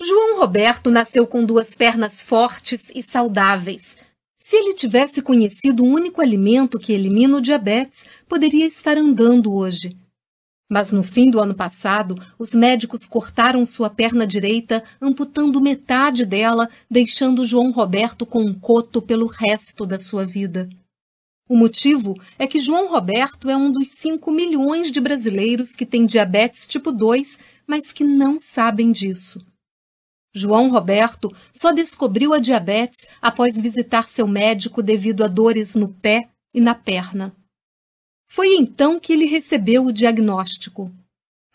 João Roberto nasceu com 2 pernas fortes e saudáveis. Se ele tivesse conhecido o único alimento que elimina o diabetes, poderia estar andando hoje. Mas no fim do ano passado, os médicos cortaram sua perna direita, amputando metade dela, deixando João Roberto com um coto pelo resto da sua vida. O motivo é que João Roberto é um dos 5 milhões de brasileiros que têm diabetes tipo 2, mas que não sabem disso. João Roberto só descobriu a diabetes após visitar seu médico devido a dores no pé e na perna. Foi então que ele recebeu o diagnóstico.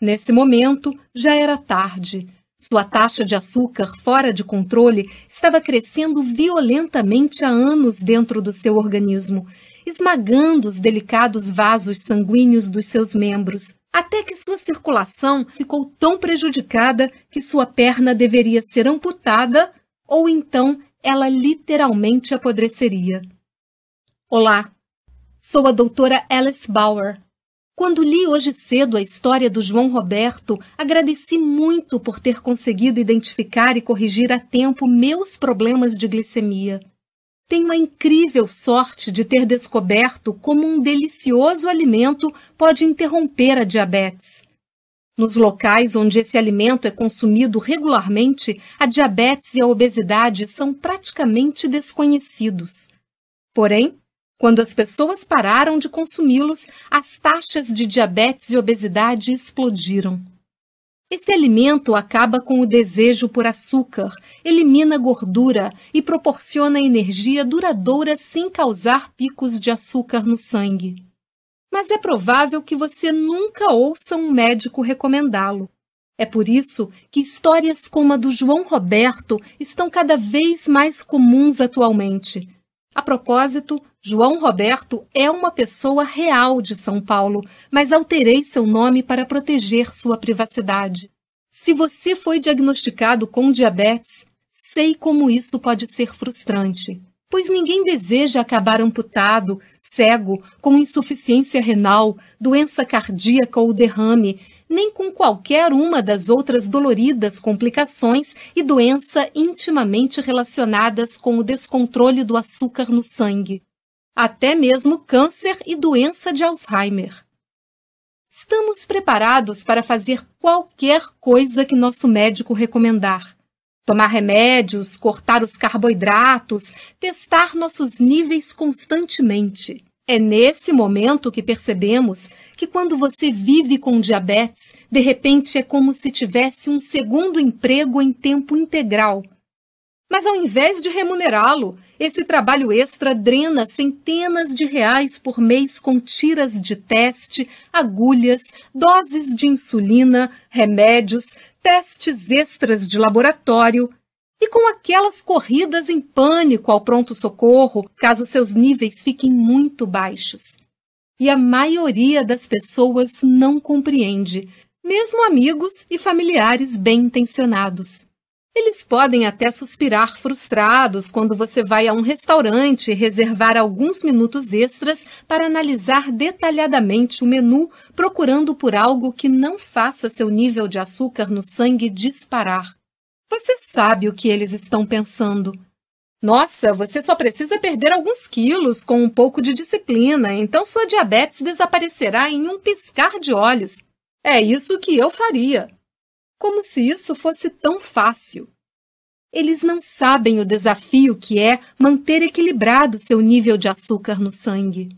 Nesse momento, já era tarde. Sua taxa de açúcar fora de controle estava crescendo violentamente há anos dentro do seu organismo, esmagando os delicados vasos sanguíneos dos seus membros, até que sua circulação ficou tão prejudicada que sua perna deveria ser amputada ou então ela literalmente apodreceria. Olá, sou a doutora Alice Bauer. Quando li hoje cedo a história do João Roberto, agradeci muito por ter conseguido identificar e corrigir a tempo meus problemas de glicemia. Tenho a incrível sorte de ter descoberto como um delicioso alimento pode interromper a diabetes. Nos locais onde esse alimento é consumido regularmente, a diabetes e a obesidade são praticamente desconhecidos. Porém, quando as pessoas pararam de consumi-los, as taxas de diabetes e obesidade explodiram. Esse alimento acaba com o desejo por açúcar, elimina gordura e proporciona energia duradoura sem causar picos de açúcar no sangue. Mas é provável que você nunca ouça um médico recomendá-lo. É por isso que histórias como a do João Roberto estão cada vez mais comuns atualmente. A propósito, João Roberto é uma pessoa real de São Paulo, mas alterei seu nome para proteger sua privacidade. Se você foi diagnosticado com diabetes, sei como isso pode ser frustrante, pois ninguém deseja acabar amputado, cego, com insuficiência renal, doença cardíaca ou derrame, nem com qualquer uma das outras doloridas complicações e doença intimamente relacionadas com o descontrole do açúcar no sangue. Até mesmo câncer e doença de Alzheimer. Estamos preparados para fazer qualquer coisa que nosso médico recomendar. Tomar remédios, cortar os carboidratos, testar nossos níveis constantemente. É nesse momento que percebemos que quando você vive com diabetes, de repente é como se tivesse um segundo emprego em tempo integral. Mas ao invés de remunerá-lo, esse trabalho extra drena centenas de reais por mês com tiras de teste, agulhas, doses de insulina, remédios, testes extras de laboratório e com aquelas corridas em pânico ao pronto-socorro, caso seus níveis fiquem muito baixos. E a maioria das pessoas não compreende, mesmo amigos e familiares bem-intencionados. Eles podem até suspirar frustrados quando você vai a um restaurante e reservar alguns minutos extras para analisar detalhadamente o menu, procurando por algo que não faça seu nível de açúcar no sangue disparar. Você sabe o que eles estão pensando. Nossa, você só precisa perder alguns quilos com um pouco de disciplina, então sua diabetes desaparecerá em um piscar de olhos. É isso que eu faria. Como se isso fosse tão fácil. Eles não sabem o desafio que é manter equilibrado seu nível de açúcar no sangue.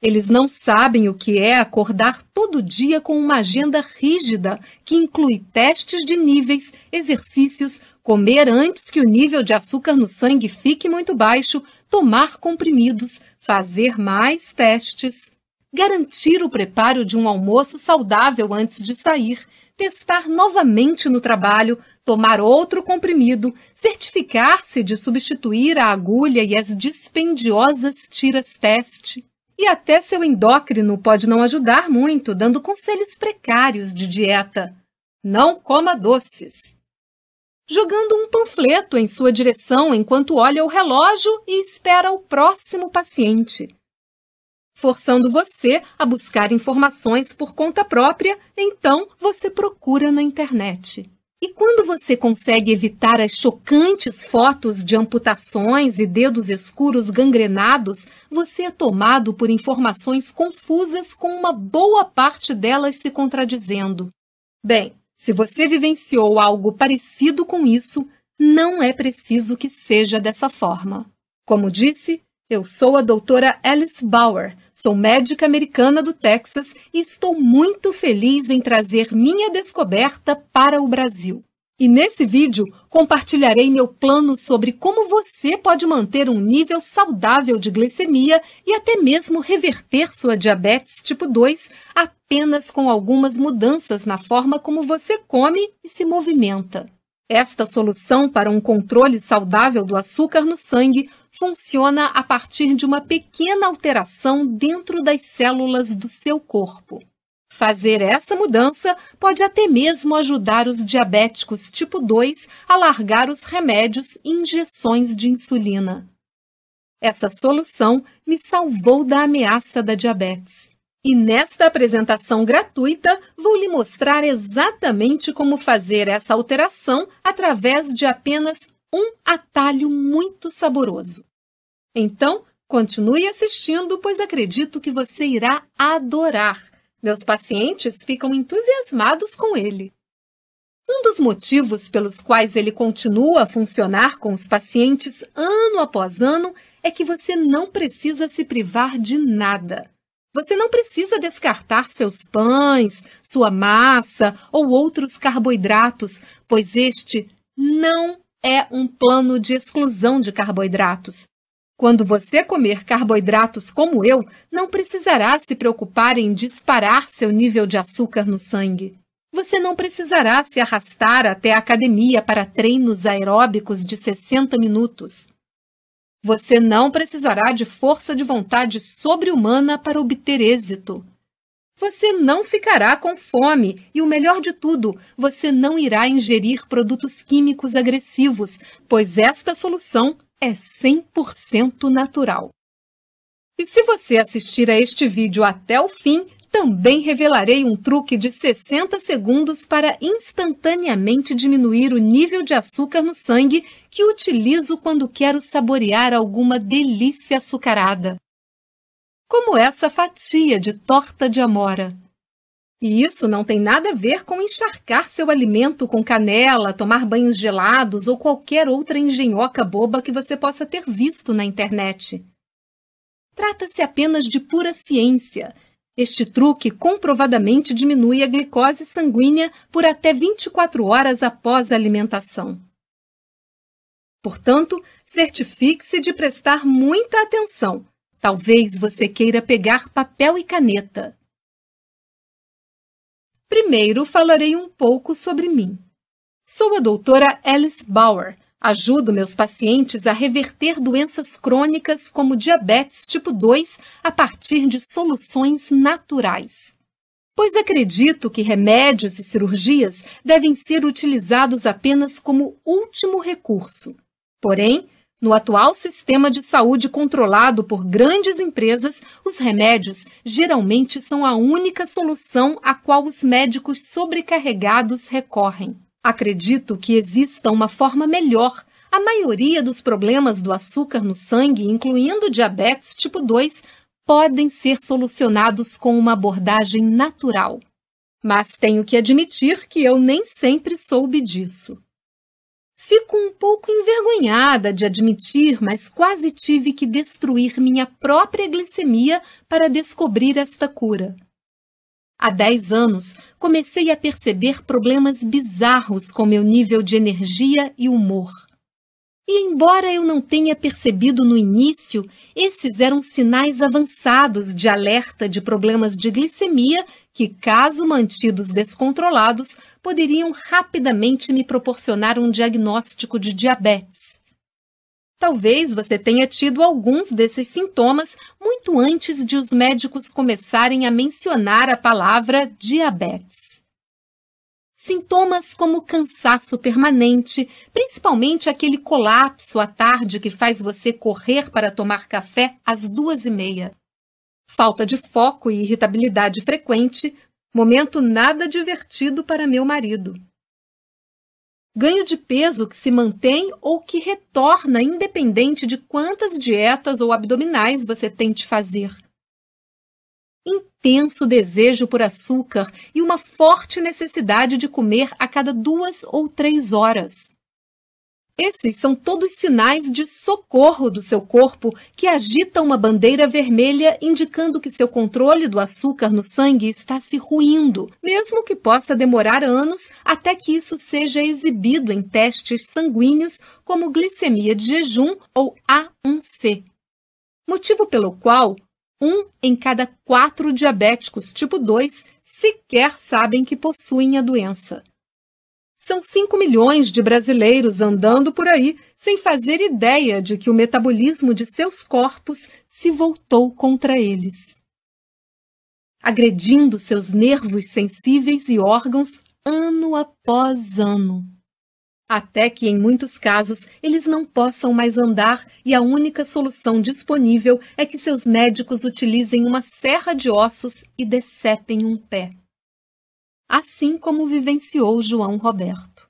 Eles não sabem o que é acordar todo dia com uma agenda rígida que inclui testes de níveis, exercícios, comer antes que o nível de açúcar no sangue fique muito baixo, tomar comprimidos, fazer mais testes, garantir o preparo de um almoço saudável antes de sair, testar novamente no trabalho, tomar outro comprimido, certificar-se de substituir a agulha e as dispendiosas tiras-teste. E até seu endócrino pode não ajudar muito, dando conselhos precários de dieta. Não coma doces. Jogando um panfleto em sua direção enquanto olha o relógio e espera o próximo paciente. Forçando você a buscar informações por conta própria, então você procura na internet. E quando você consegue evitar as chocantes fotos de amputações e dedos escuros gangrenados, você é tomado por informações confusas com uma boa parte delas se contradizendo. Bem, se você vivenciou algo parecido com isso, não é preciso que seja dessa forma. Como disse, eu sou a doutora Alice Bauer, sou médica americana do Texas e estou muito feliz em trazer minha descoberta para o Brasil. E nesse vídeo, compartilharei meu plano sobre como você pode manter um nível saudável de glicemia e até mesmo reverter sua diabetes tipo 2 apenas com algumas mudanças na forma como você come e se movimenta. Esta solução para um controle saudável do açúcar no sangue funciona a partir de uma pequena alteração dentro das células do seu corpo. Fazer essa mudança pode até mesmo ajudar os diabéticos tipo 2 a largar os remédios e injeções de insulina. Essa solução me salvou da ameaça da diabetes. E nesta apresentação gratuita, vou lhe mostrar exatamente como fazer essa alteração através de apenas um atalho muito saboroso. Então, continue assistindo, pois acredito que você irá adorar. Meus pacientes ficam entusiasmados com ele. Um dos motivos pelos quais ele continua a funcionar com os pacientes ano após ano é que você não precisa se privar de nada. Você não precisa descartar seus pães, sua massa ou outros carboidratos, pois este não é um plano de exclusão de carboidratos. Quando você comer carboidratos como eu, não precisará se preocupar em disparar seu nível de açúcar no sangue. Você não precisará se arrastar até a academia para treinos aeróbicos de 60 minutos. Você não precisará de força de vontade sobre-humana para obter êxito. Você não ficará com fome e, o melhor de tudo, você não irá ingerir produtos químicos agressivos, pois esta solução é 100% natural. E se você assistir a este vídeo até o fim, também revelarei um truque de 60 segundos para instantaneamente diminuir o nível de açúcar no sangue que utilizo quando quero saborear alguma delícia açucarada. Como essa fatia de torta de amora. E isso não tem nada a ver com encharcar seu alimento com canela, tomar banhos gelados ou qualquer outra engenhoca boba que você possa ter visto na internet. Trata-se apenas de pura ciência. Este truque comprovadamente diminui a glicose sanguínea por até 24 horas após a alimentação. Portanto, certifique-se de prestar muita atenção. Talvez você queira pegar papel e caneta. Primeiro, falarei um pouco sobre mim. Sou a doutora Alice Bauer. Ajudo meus pacientes a reverter doenças crônicas como diabetes tipo 2 a partir de soluções naturais. Pois acredito que remédios e cirurgias devem ser utilizados apenas como último recurso. Porém, no atual sistema de saúde controlado por grandes empresas, os remédios geralmente são a única solução a qual os médicos sobrecarregados recorrem. Acredito que exista uma forma melhor. A maioria dos problemas do açúcar no sangue, incluindo diabetes tipo 2, podem ser solucionados com uma abordagem natural. Mas tenho que admitir que eu nem sempre soube disso. Fico um pouco envergonhada de admitir, mas quase tive que destruir minha própria glicemia para descobrir esta cura. Há 10 anos, comecei a perceber problemas bizarros com meu nível de energia e humor. E embora eu não tenha percebido no início, esses eram sinais avançados de alerta de problemas de glicemia que, caso mantidos descontrolados, poderiam rapidamente me proporcionar um diagnóstico de diabetes. Talvez você tenha tido alguns desses sintomas muito antes de os médicos começarem a mencionar a palavra diabetes. Sintomas como cansaço permanente, principalmente aquele colapso à tarde que faz você correr para tomar café às 2h30. Falta de foco e irritabilidade frequente, momento nada divertido para meu marido. Ganho de peso que se mantém ou que retorna independente de quantas dietas ou abdominais você tente fazer. Intenso desejo por açúcar e uma forte necessidade de comer a cada 2 ou 3 horas. Esses são todos sinais de socorro do seu corpo que agita uma bandeira vermelha indicando que seu controle do açúcar no sangue está se ruindo, mesmo que possa demorar anos até que isso seja exibido em testes sanguíneos como glicemia de jejum ou A1C. Motivo pelo qual 1 em cada 4 diabéticos tipo 2 sequer sabem que possuem a doença. São 5 milhões de brasileiros andando por aí sem fazer ideia de que o metabolismo de seus corpos se voltou contra eles, agredindo seus nervos sensíveis e órgãos ano após ano, até que, em muitos casos, eles não possam mais andar e a única solução disponível é que seus médicos utilizem uma serra de ossos e decepem um pé. Assim como vivenciou João Roberto.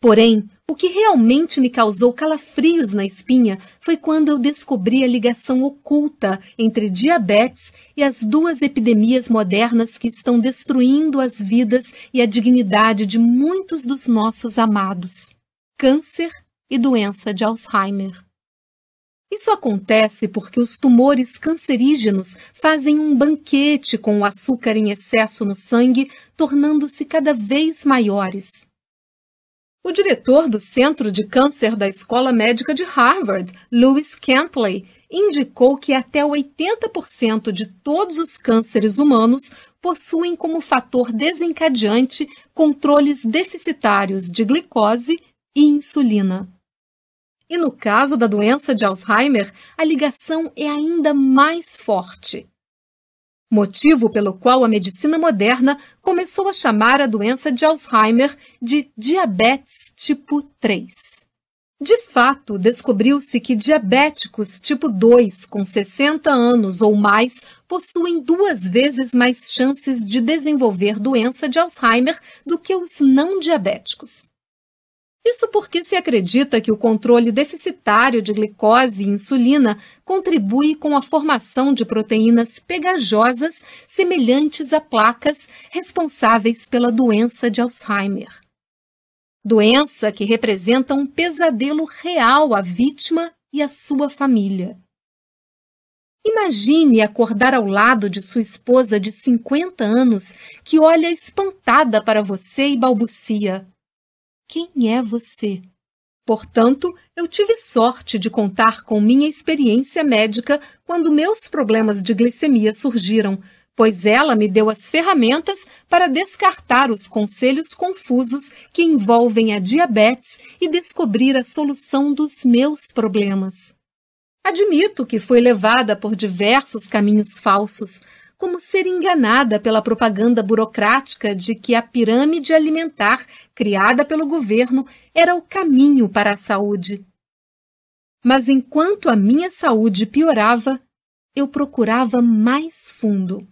Porém, o que realmente me causou calafrios na espinha foi quando eu descobri a ligação oculta entre diabetes e as 2 epidemias modernas que estão destruindo as vidas e a dignidade de muitos dos nossos amados: câncer e doença de Alzheimer. Isso acontece porque os tumores cancerígenos fazem um banquete com o açúcar em excesso no sangue, tornando-se cada vez maiores. O diretor do Centro de Câncer da Escola Médica de Harvard, Lewis Cantley, indicou que até 80% de todos os cânceres humanos possuem como fator desencadeante controles deficitários de glicose e insulina. E no caso da doença de Alzheimer, a ligação é ainda mais forte. Motivo pelo qual a medicina moderna começou a chamar a doença de Alzheimer de diabetes tipo 3. De fato, descobriu-se que diabéticos tipo 2 com 60 anos ou mais possuem 2 vezes mais chances de desenvolver doença de Alzheimer do que os não diabéticos. Isso porque se acredita que o controle deficitário de glicose e insulina contribui com a formação de proteínas pegajosas semelhantes a placas responsáveis pela doença de Alzheimer. Doença que representa um pesadelo real à vítima e à sua família. Imagine acordar ao lado de sua esposa de 50 anos que olha espantada para você e balbucia: "Quem é você?" Portanto, eu tive sorte de contar com minha experiência médica quando meus problemas de glicemia surgiram, pois ela me deu as ferramentas para descartar os conselhos confusos que envolvem a diabetes e descobrir a solução dos meus problemas. Admito que fui levada por diversos caminhos falsos, como ser enganada pela propaganda burocrática de que a pirâmide alimentar criada pelo governo era o caminho para a saúde. Mas enquanto a minha saúde piorava, eu procurava mais fundo.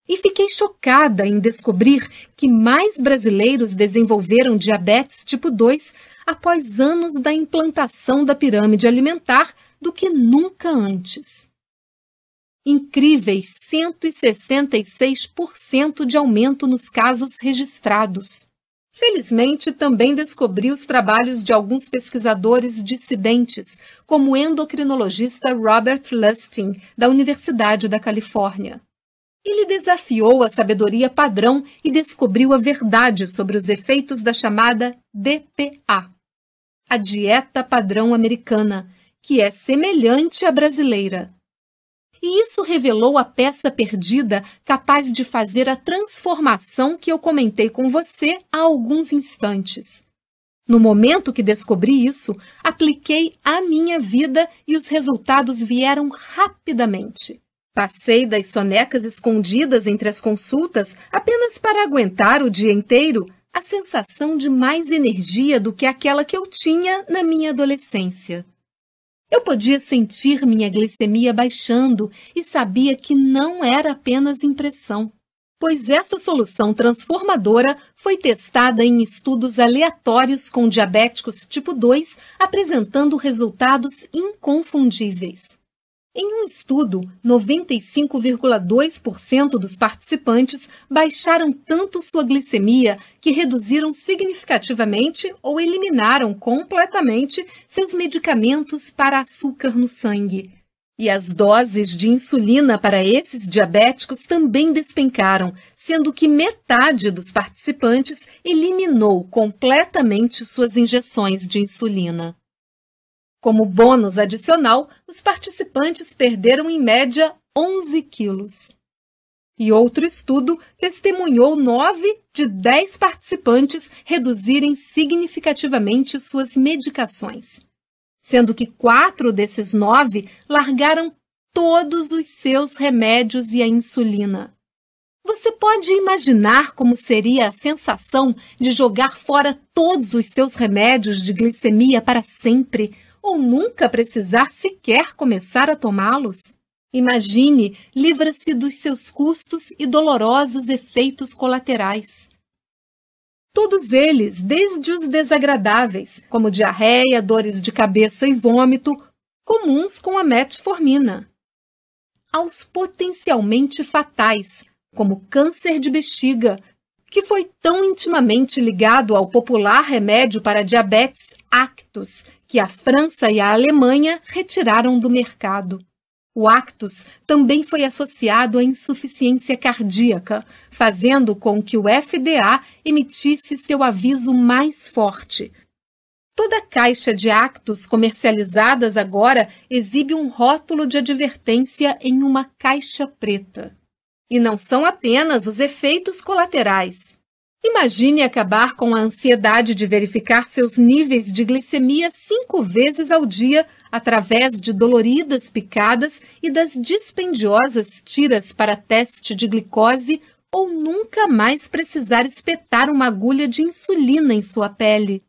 E fiquei chocada em descobrir que mais brasileiros desenvolveram diabetes tipo 2 após anos da implantação da pirâmide alimentar do que nunca antes. Incríveis 166% de aumento nos casos registrados. Felizmente, também descobri os trabalhos de alguns pesquisadores dissidentes, como o endocrinologista Robert Lustig, da Universidade da Califórnia. Ele desafiou a sabedoria padrão e descobriu a verdade sobre os efeitos da chamada DPA, a dieta padrão americana, que é semelhante à brasileira. E isso revelou a peça perdida capaz de fazer a transformação que eu comentei com você há alguns instantes. No momento que descobri isso, apliquei à minha vida e os resultados vieram rapidamente. Passei das sonecas escondidas entre as consultas apenas para aguentar o dia inteiro a sensação de mais energia do que aquela que eu tinha na minha adolescência. Eu podia sentir minha glicemia baixando e sabia que não era apenas impressão. pois essa solução transformadora foi testada em estudos aleatórios com diabéticos tipo 2, apresentando resultados inconfundíveis. Em um estudo, 95,2% dos participantes baixaram tanto sua glicemia que reduziram significativamente ou eliminaram completamente seus medicamentos para açúcar no sangue. E as doses de insulina para esses diabéticos também despencaram, sendo que metade dos participantes eliminou completamente suas injeções de insulina. Como bônus adicional, os participantes perderam em média 11 quilos. E outro estudo testemunhou 9 de 10 participantes reduzirem significativamente suas medicações, sendo que 4 desses 9 largaram todos os seus remédios e a insulina. Você pode imaginar como seria a sensação de jogar fora todos os seus remédios de glicemia para sempre, ou nunca precisar sequer começar a tomá-los? Imagine, livra-se dos seus custos e dolorosos efeitos colaterais. Todos eles, desde os desagradáveis, como diarreia, dores de cabeça e vômito, comuns com a metformina, aos potencialmente fatais, como câncer de bexiga, que foi tão intimamente ligado ao popular remédio para diabetes Actus, que a França e a Alemanha retiraram do mercado. O Actus também foi associado à insuficiência cardíaca, fazendo com que o FDA emitisse seu aviso mais forte. Toda caixa de Actus comercializadas agora exibe um rótulo de advertência em uma caixa preta. E não são apenas os efeitos colaterais. Imagine acabar com a ansiedade de verificar seus níveis de glicemia 5 vezes ao dia através de doloridas picadas e das dispendiosas tiras para teste de glicose ou nunca mais precisar espetar uma agulha de insulina em sua pele.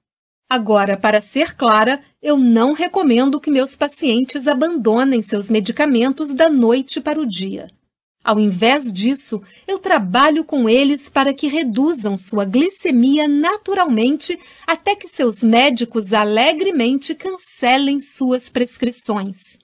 Agora, para ser clara, eu não recomendo que meus pacientes abandonem seus medicamentos da noite para o dia. Ao invés disso, eu trabalho com eles para que reduzam sua glicemia naturalmente até que seus médicos alegremente cancelem suas prescrições.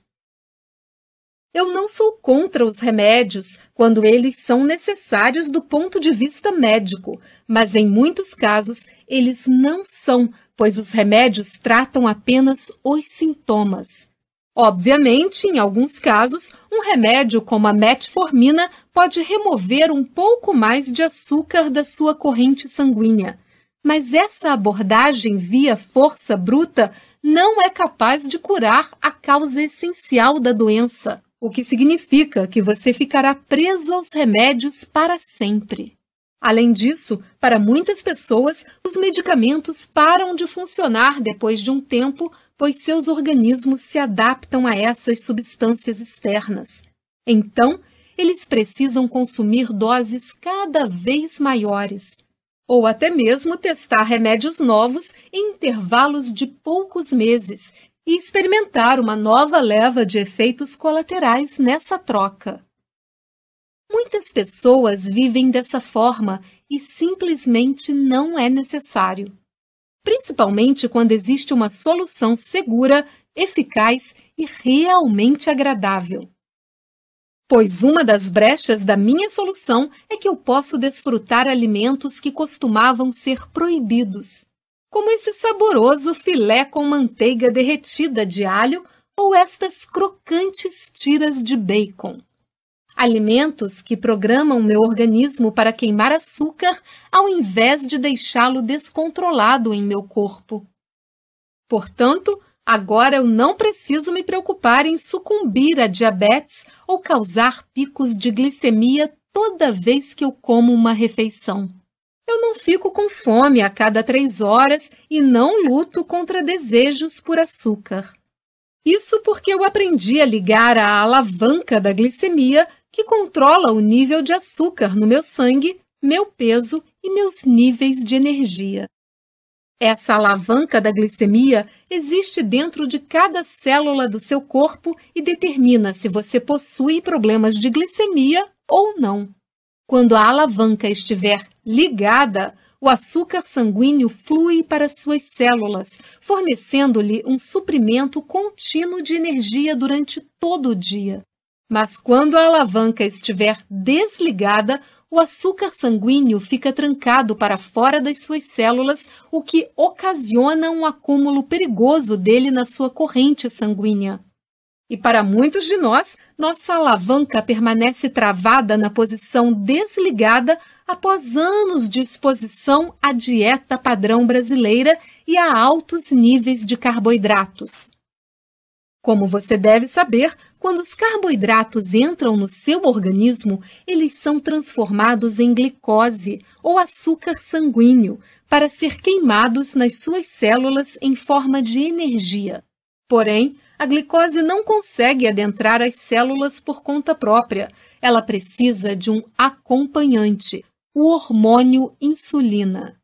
Eu não sou contra os remédios quando eles são necessários do ponto de vista médico, mas em muitos casos eles não são, pois os remédios tratam apenas os sintomas. Obviamente, em alguns casos, um remédio como a metformina pode remover um pouco mais de açúcar da sua corrente sanguínea, mas essa abordagem via força bruta não é capaz de curar a causa essencial da doença, o que significa que você ficará preso aos remédios para sempre. Além disso, para muitas pessoas, os medicamentos param de funcionar depois de um tempo, pois seus organismos se adaptam a essas substâncias externas. Então, eles precisam consumir doses cada vez maiores, ou até mesmo testar remédios novos em intervalos de poucos meses e experimentar uma nova leva de efeitos colaterais nessa troca. Muitas pessoas vivem dessa forma e simplesmente não é necessário, principalmente quando existe uma solução segura, eficaz e realmente agradável. Pois uma das brechas da minha solução é que eu posso desfrutar alimentos que costumavam ser proibidos, como esse saboroso filé com manteiga derretida de alho ou estas crocantes tiras de bacon. Alimentos que programam meu organismo para queimar açúcar ao invés de deixá-lo descontrolado em meu corpo. Portanto, agora eu não preciso me preocupar em sucumbir a diabetes ou causar picos de glicemia toda vez que eu como uma refeição. Eu não fico com fome a cada 3 horas e não luto contra desejos por açúcar. Isso porque eu aprendi a ligar a alavanca da glicemia que controla o nível de açúcar no meu sangue, meu peso e meus níveis de energia. Essa alavanca da glicemia existe dentro de cada célula do seu corpo e determina se você possui problemas de glicemia ou não. Quando a alavanca estiver ligada, o açúcar sanguíneo flui para suas células, fornecendo-lhe um suprimento contínuo de energia durante todo o dia. Mas quando a alavanca estiver desligada, o açúcar sanguíneo fica trancado para fora das suas células, o que ocasiona um acúmulo perigoso dele na sua corrente sanguínea. E para muitos de nós, nossa alavanca permanece travada na posição desligada após anos de exposição à dieta padrão brasileira e a altos níveis de carboidratos. Como você deve saber, quando os carboidratos entram no seu organismo, eles são transformados em glicose ou açúcar sanguíneo para ser queimados nas suas células em forma de energia. Porém, a glicose não consegue adentrar as células por conta própria. Ela precisa de um acompanhante, o hormônio insulina.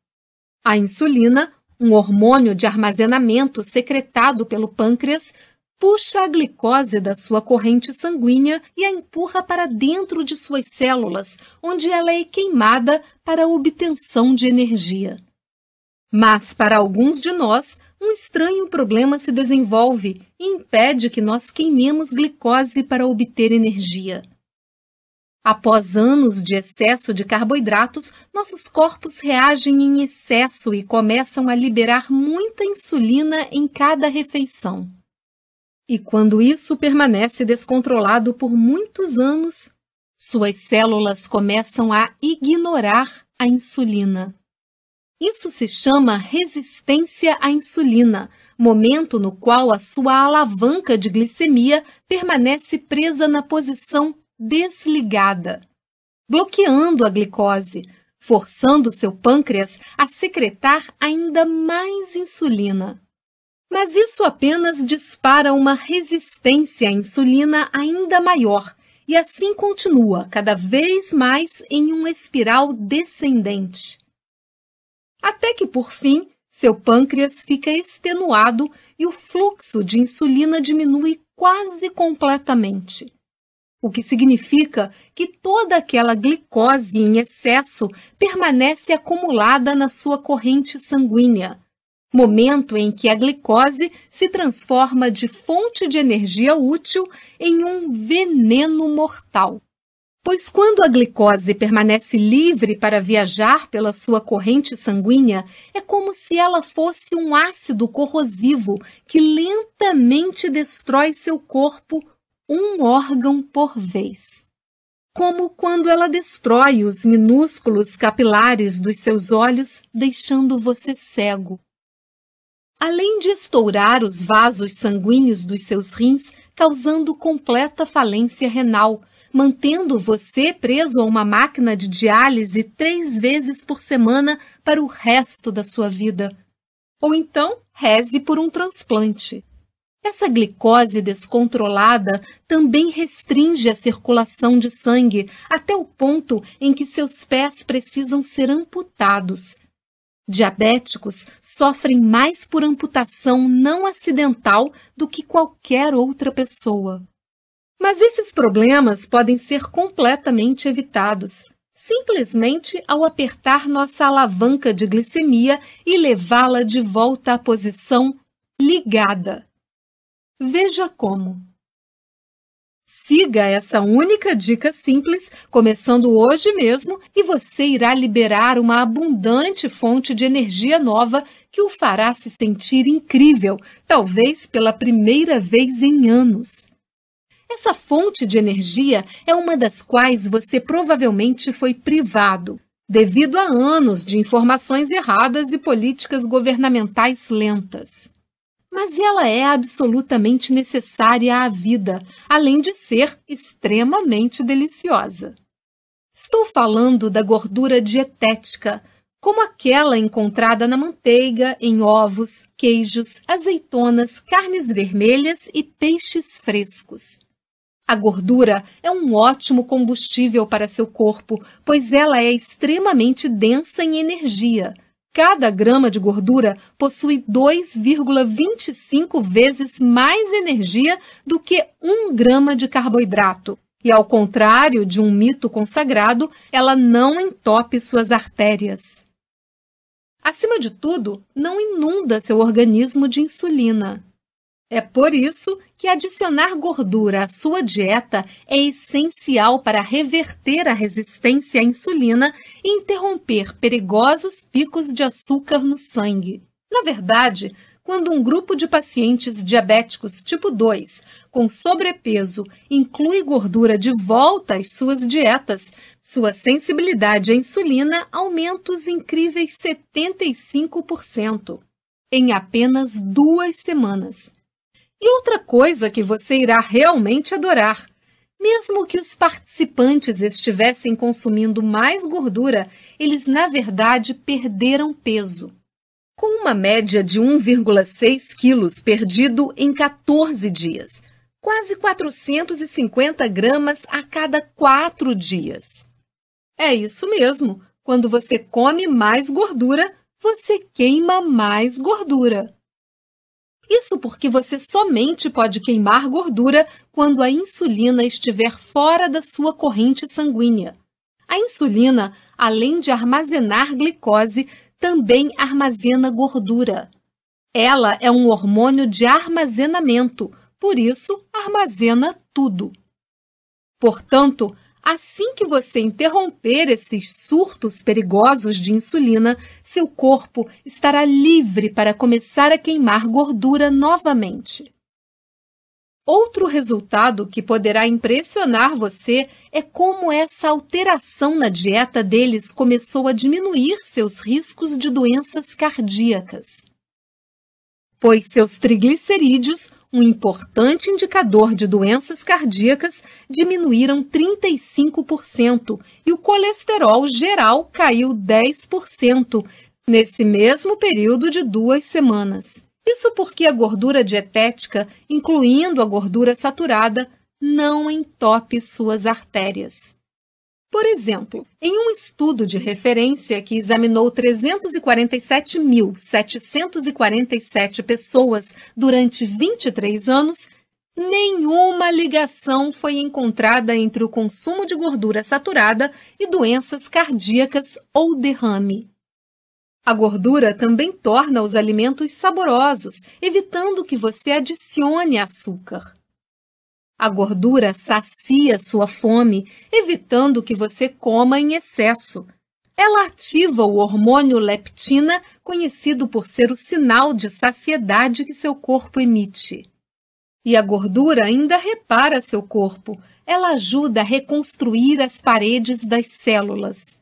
A insulina, um hormônio de armazenamento secretado pelo pâncreas, puxa a glicose da sua corrente sanguínea e a empurra para dentro de suas células, onde ela é queimada para a obtenção de energia. Mas, para alguns de nós, um estranho problema se desenvolve e impede que nós queimemos glicose para obter energia. Após anos de excesso de carboidratos, nossos corpos reagem em excesso e começam a liberar muita insulina em cada refeição. E quando isso permanece descontrolado por muitos anos, suas células começam a ignorar a insulina. Isso se chama resistência à insulina, momento no qual a sua alavanca de glicemia permanece presa na posição desligada, bloqueando a glicose, forçando seu pâncreas a secretar ainda mais insulina. Mas isso apenas dispara uma resistência à insulina ainda maior e assim continua cada vez mais em uma espiral descendente. Até que, por fim, seu pâncreas fica extenuado e o fluxo de insulina diminui quase completamente. O que significa que toda aquela glicose em excesso permanece acumulada na sua corrente sanguínea, momento em que a glicose se transforma de fonte de energia útil em um veneno mortal. Pois quando a glicose permanece livre para viajar pela sua corrente sanguínea, é como se ela fosse um ácido corrosivo que lentamente destrói seu corpo um órgão por vez. Como quando ela destrói os minúsculos capilares dos seus olhos, deixando você cego. Além de estourar os vasos sanguíneos dos seus rins, causando completa falência renal, mantendo você preso a uma máquina de diálise 3 vezes por semana para o resto da sua vida. Ou então, reze por um transplante. Essa glicose descontrolada também restringe a circulação de sangue até o ponto em que seus pés precisam ser amputados. Diabéticos sofrem mais por amputação não acidental do que qualquer outra pessoa. Mas esses problemas podem ser completamente evitados, simplesmente ao apertar nossa alavanca de glicemia e levá-la de volta à posição ligada. Veja como. Siga essa única dica simples, começando hoje mesmo, e você irá liberar uma abundante fonte de energia nova que o fará se sentir incrível, talvez pela primeira vez em anos. Essa fonte de energia é uma das quais você provavelmente foi privado, devido a anos de informações erradas e políticas governamentais lentas. Mas ela é absolutamente necessária à vida, além de ser extremamente deliciosa. Estou falando da gordura dietética, como aquela encontrada na manteiga, em ovos, queijos, azeitonas, carnes vermelhas e peixes frescos. A gordura é um ótimo combustível para seu corpo, pois ela é extremamente densa em energia. Cada grama de gordura possui 2,25 vezes mais energia do que 1 grama de carboidrato. E, ao contrário de um mito consagrado, ela não entope suas artérias. Acima de tudo, não inunda seu organismo de insulina. É por isso que adicionar gordura à sua dieta é essencial para reverter a resistência à insulina e interromper perigosos picos de açúcar no sangue. Na verdade, quando um grupo de pacientes diabéticos tipo 2 com sobrepeso inclui gordura de volta às suas dietas, sua sensibilidade à insulina aumenta os incríveis 75% em apenas 2 semanas. E outra coisa que você irá realmente adorar: mesmo que os participantes estivessem consumindo mais gordura, eles na verdade perderam peso. Com uma média de 1,6 quilos perdido em 14 dias, quase 450 gramas a cada 4 dias. É isso mesmo, quando você come mais gordura, você queima mais gordura. Isso porque você somente pode queimar gordura quando a insulina estiver fora da sua corrente sanguínea. A insulina, além de armazenar glicose, também armazena gordura. Ela é um hormônio de armazenamento, por isso armazena tudo. Portanto, assim que você interromper esses surtos perigosos de insulina, seu corpo estará livre para começar a queimar gordura novamente. Outro resultado que poderá impressionar você é como essa alteração na dieta deles começou a diminuir seus riscos de doenças cardíacas. Pois seus triglicerídeos, um importante indicador de doenças cardíacas, diminuíram 35% e o colesterol geral caiu 10% nesse mesmo período de 2 semanas. Isso porque a gordura dietética, incluindo a gordura saturada, não entope suas artérias. Por exemplo, em um estudo de referência que examinou 347.747 pessoas durante 23 anos, nenhuma ligação foi encontrada entre o consumo de gordura saturada e doenças cardíacas ou derrame. A gordura também torna os alimentos saborosos, evitando que você adicione açúcar. A gordura sacia sua fome, evitando que você coma em excesso. Ela ativa o hormônio leptina, conhecido por ser o sinal de saciedade que seu corpo emite. E a gordura ainda repara seu corpo. Ela ajuda a reconstruir as paredes das células.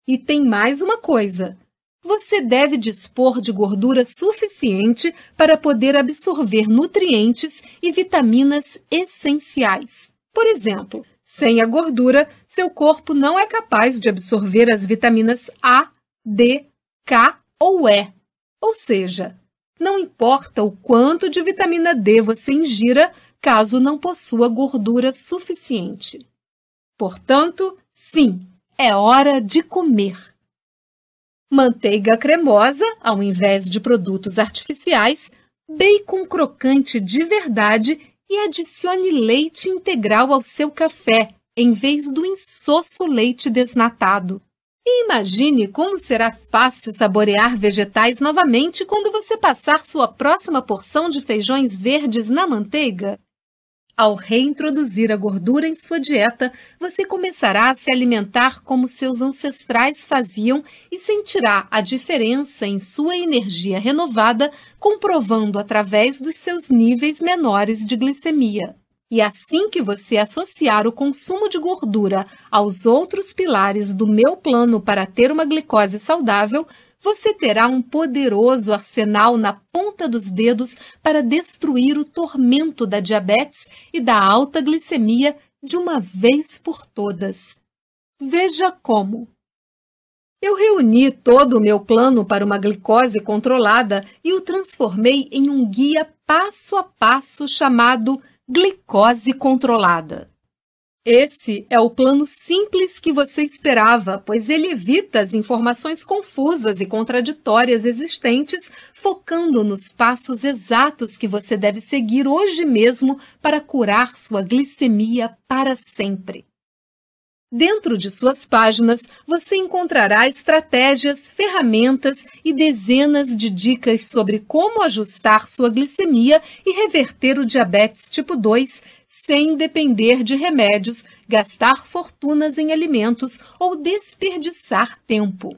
E tem mais uma coisa: você deve dispor de gordura suficiente para poder absorver nutrientes e vitaminas essenciais. Por exemplo, sem a gordura, seu corpo não é capaz de absorver as vitaminas A, D, K ou E. Ou seja, não importa o quanto de vitamina D você ingira, caso não possua gordura suficiente. Portanto, sim, é hora de comer. Manteiga cremosa, ao invés de produtos artificiais, bacon crocante de verdade e adicione leite integral ao seu café, em vez do insosso leite desnatado. E imagine como será fácil saborear vegetais novamente quando você passar sua próxima porção de feijões verdes na manteiga. Ao reintroduzir a gordura em sua dieta, você começará a se alimentar como seus ancestrais faziam e sentirá a diferença em sua energia renovada, comprovando através dos seus níveis menores de glicemia. E assim que você associar o consumo de gordura aos outros pilares do meu plano para ter uma glicose saudável, você terá um poderoso arsenal na ponta dos dedos para destruir o tormento da diabetes e da alta glicemia de uma vez por todas. Veja como. Eu reuni todo o meu plano para uma glicose controlada e o transformei em um guia passo a passo chamado Glicose Controlada. Esse é o plano simples que você esperava, pois ele evita as informações confusas e contraditórias existentes, focando nos passos exatos que você deve seguir hoje mesmo para curar sua glicemia para sempre. Dentro de suas páginas, você encontrará estratégias, ferramentas e dezenas de dicas sobre como ajustar sua glicemia e reverter o diabetes tipo 2 sem depender de remédios, gastar fortunas em alimentos ou desperdiçar tempo.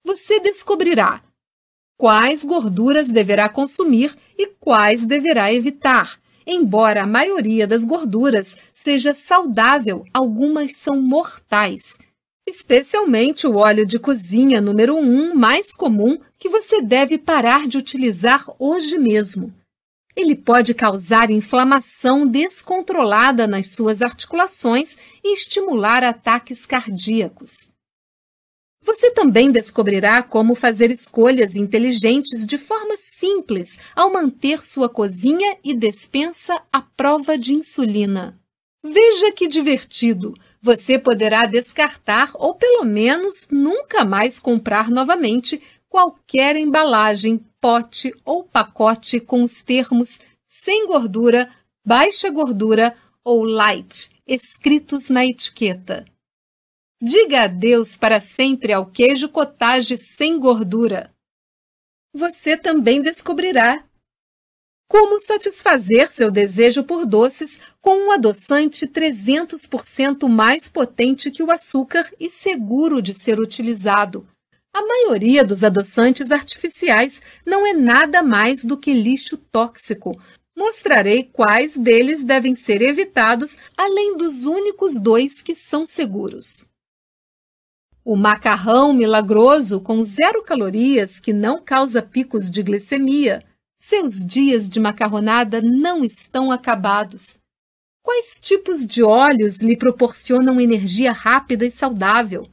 Você descobrirá quais gorduras deverá consumir e quais deverá evitar. Embora a maioria das gorduras seja saudável, algumas são mortais, especialmente o óleo de cozinha número 1 mais comum que você deve parar de utilizar hoje mesmo. Ele pode causar inflamação descontrolada nas suas articulações e estimular ataques cardíacos. Você também descobrirá como fazer escolhas inteligentes de forma simples ao manter sua cozinha e despensa à prova de insulina. Veja que divertido! Você poderá descartar ou pelo menos nunca mais comprar novamente qualquer embalagem, pote ou pacote com os termos sem gordura, baixa gordura ou light escritos na etiqueta. Diga adeus para sempre ao queijo cottage sem gordura. Você também descobrirá como satisfazer seu desejo por doces com um adoçante 300% mais potente que o açúcar e seguro de ser utilizado. A maioria dos adoçantes artificiais não é nada mais do que lixo tóxico. Mostrarei quais deles devem ser evitados, além dos únicos 2 que são seguros. O macarrão milagroso com 0 calorias que não causa picos de glicemia. Seus dias de macarronada não estão acabados. Quais tipos de óleos lhe proporcionam energia rápida e saudável?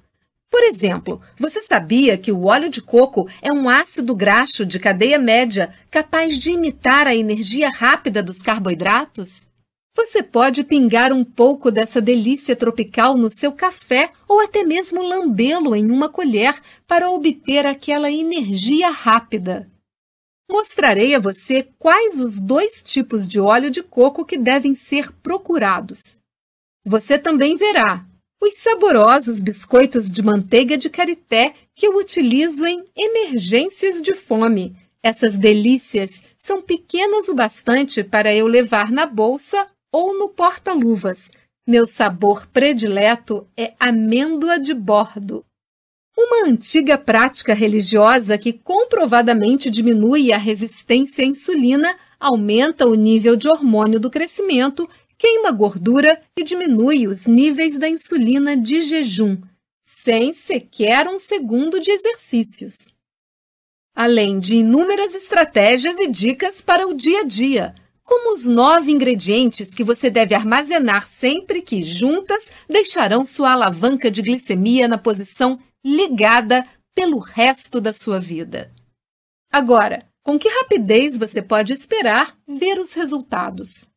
Por exemplo, você sabia que o óleo de coco é um ácido graxo de cadeia média capaz de imitar a energia rápida dos carboidratos? Você pode pingar um pouco dessa delícia tropical no seu café ou até mesmo lambê-lo em uma colher para obter aquela energia rápida. Mostrarei a você quais os 2 tipos de óleo de coco que devem ser procurados. Você também verá os saborosos biscoitos de manteiga de karité que eu utilizo em emergências de fome. Essas delícias são pequenas o bastante para eu levar na bolsa ou no porta-luvas. Meu sabor predileto é amêndoa de bordo. Uma antiga prática religiosa que comprovadamente diminui a resistência à insulina, aumenta o nível de hormônio do crescimento, queima gordura e diminui os níveis da insulina de jejum, sem sequer um segundo de exercícios. Além de inúmeras estratégias e dicas para o dia a dia, como os 9 ingredientes que você deve armazenar sempre que, juntas, deixarão sua alavanca de glicemia na posição ligada pelo resto da sua vida. Agora, com que rapidez você pode esperar ver os resultados?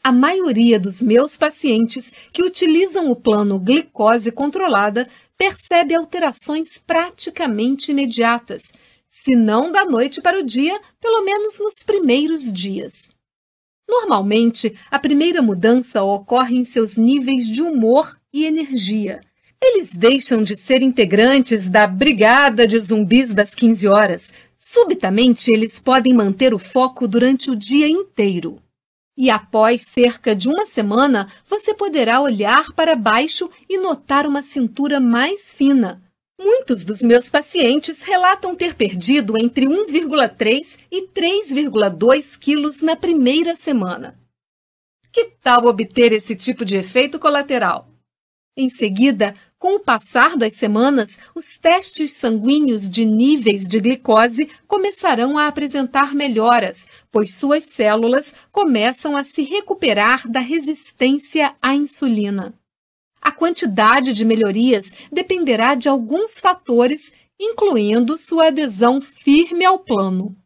A maioria dos meus pacientes que utilizam o plano glicose controlada percebe alterações praticamente imediatas, se não da noite para o dia, pelo menos nos primeiros dias. Normalmente, a primeira mudança ocorre em seus níveis de humor e energia. Eles deixam de ser integrantes da brigada de zumbis das 15 horas. Subitamente, eles podem manter o foco durante o dia inteiro. E após cerca de uma semana, você poderá olhar para baixo e notar uma cintura mais fina. Muitos dos meus pacientes relatam ter perdido entre 1,3 e 3,2 quilos na primeira semana. Que tal obter esse tipo de efeito colateral? Em seguida, com o passar das semanas, os testes sanguíneos de níveis de glicose começarão a apresentar melhoras, pois suas células começam a se recuperar da resistência à insulina. A quantidade de melhorias dependerá de alguns fatores, incluindo sua adesão firme ao plano.